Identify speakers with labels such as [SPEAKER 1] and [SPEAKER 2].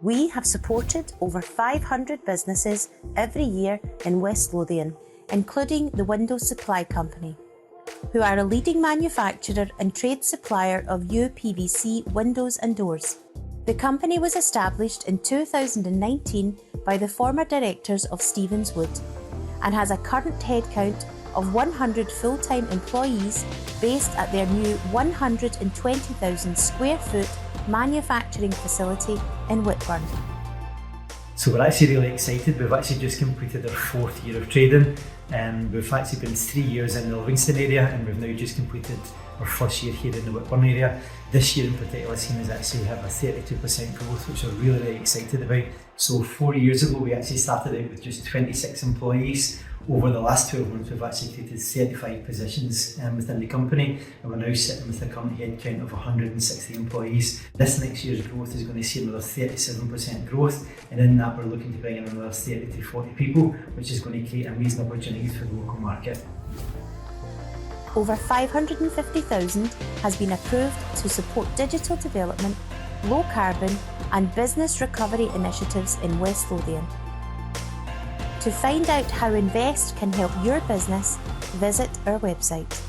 [SPEAKER 1] We have supported over 500 businesses every year in West Lothian, including the Windows Supply Company, who are a leading manufacturer and trade supplier of UPVC windows and doors. The company was established in 2019 by the former directors of Stevens Wood and has a current headcount of 100 full-time employees based at their new 120,000 square foot manufacturing facility in Whitburn.
[SPEAKER 2] So we're actually really excited. We've actually just completed our 4th year of trading. We've actually been 3 years in the Livingston area, and we've now just completed our 1st year here in the Whitburn area. This year in particular seen us actually have a 32% growth, which we're really, really excited about. So 4 years ago we actually started out with just 26 employees. Over the last 12 months we've actually created 35 positions within the company, and we're now sitting with a current headcount of 160 employees. This next year's growth is going to see another 37% growth, and in that we're looking to bring in another 30 to 40 people, which is going to create amazing opportunities for the local market.
[SPEAKER 1] Over 550,000 has been approved to support digital development, low carbon and business recovery initiatives in West Lothian. To find out how Invest can help your business, visit our website.